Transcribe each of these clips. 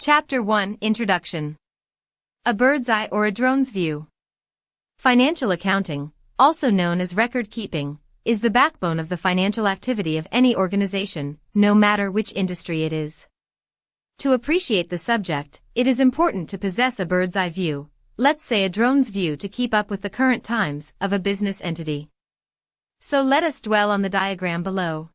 Chapter 1 Introduction. A bird's eye or a drone's view. Financial accounting, also known as record keeping, is the backbone of the financial activity of any organization, no matter which industry it is. To appreciate the subject, it is important to possess a bird's eye view, let's say a drone's view, to keep up with the current times of a business entity. So let us dwell on the diagram below.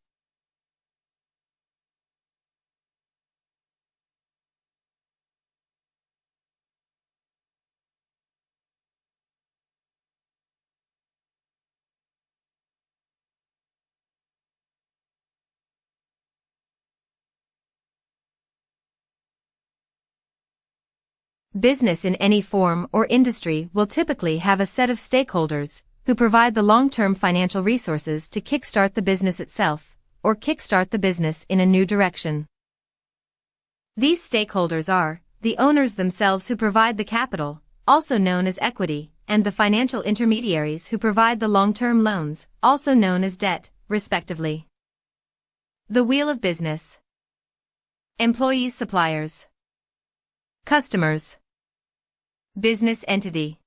Business in any form or industry will typically have a set of stakeholders who provide the long-term financial resources to kickstart the business itself, or kickstart the business in a new direction. These stakeholders are the owners themselves who provide the capital, also known as equity, and the financial intermediaries who provide the long-term loans, also known as debt, respectively. The wheel of business. Employees, suppliers, customers, business entity.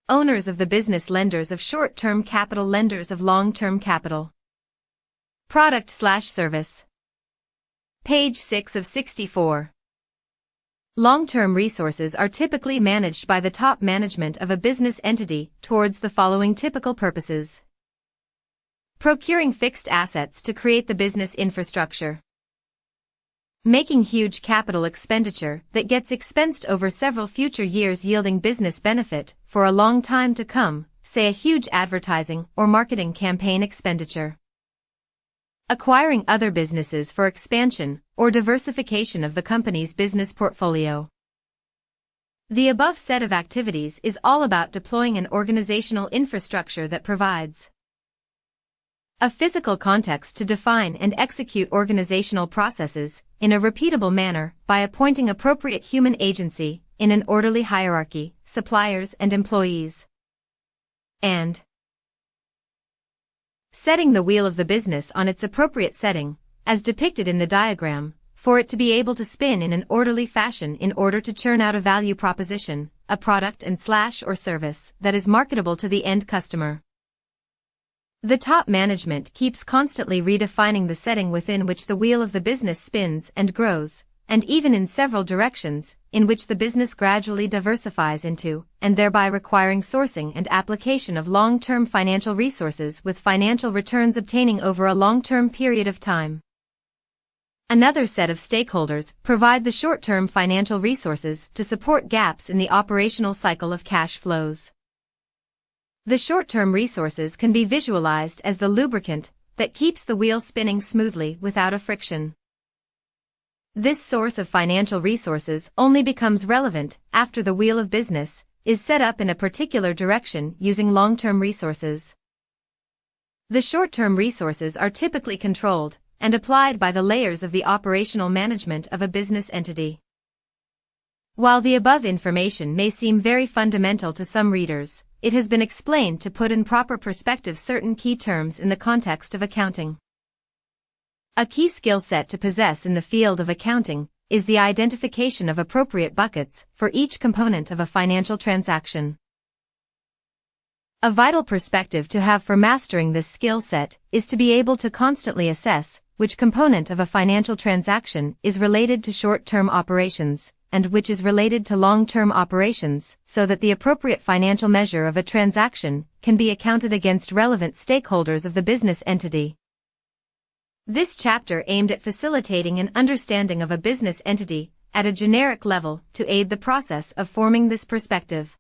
Owners of the business, lenders of short-term capital, lenders of long-term capital. Product/service. Page 6 of 64. Long-term resources are typically managed by the top management of a business entity towards the following typical purposes. Procuring fixed assets to create the business infrastructure. Making huge capital expenditure that gets expensed over several future years, yielding business benefit for a long time to come, say a huge advertising or marketing campaign expenditure. Acquiring other businesses for expansion or diversification of the company's business portfolio. The above set of activities is all about deploying an organizational infrastructure that provides a physical context to define and execute organizational processes in a repeatable manner by appointing appropriate human agency in an orderly hierarchy, suppliers and employees, and setting the wheel of the business on its appropriate setting, as depicted in the diagram, for it to be able to spin in an orderly fashion in order to churn out a value proposition, a product or service that is marketable to the end customer. The top management keeps constantly redefining the setting within which the wheel of the business spins and grows, and even in several directions, in which the business gradually diversifies into, and thereby requiring sourcing and application of long-term financial resources with financial returns obtaining over a long-term period of time. Another set of stakeholders provide the short-term financial resources to support gaps in the operational cycle of cash flows. The short-term resources can be visualized as the lubricant that keeps the wheel spinning smoothly without a friction. This source of financial resources only becomes relevant after the wheel of business is set up in a particular direction using long-term resources. The short-term resources are typically controlled and applied by the layers of the operational management of a business entity. While the above information may seem very fundamental to some readers, it has been explained to put in proper perspective certain key terms in the context of accounting. A key skill set to possess in the field of accounting is the identification of appropriate buckets for each component of a financial transaction. A vital perspective to have for mastering this skill set is to be able to constantly assess which component of a financial transaction is related to short-term operations, and which is related to long-term operations, so that the appropriate financial measure of a transaction can be accounted against relevant stakeholders of the business entity. This chapter aimed at facilitating an understanding of a business entity at a generic level to aid the process of forming this perspective.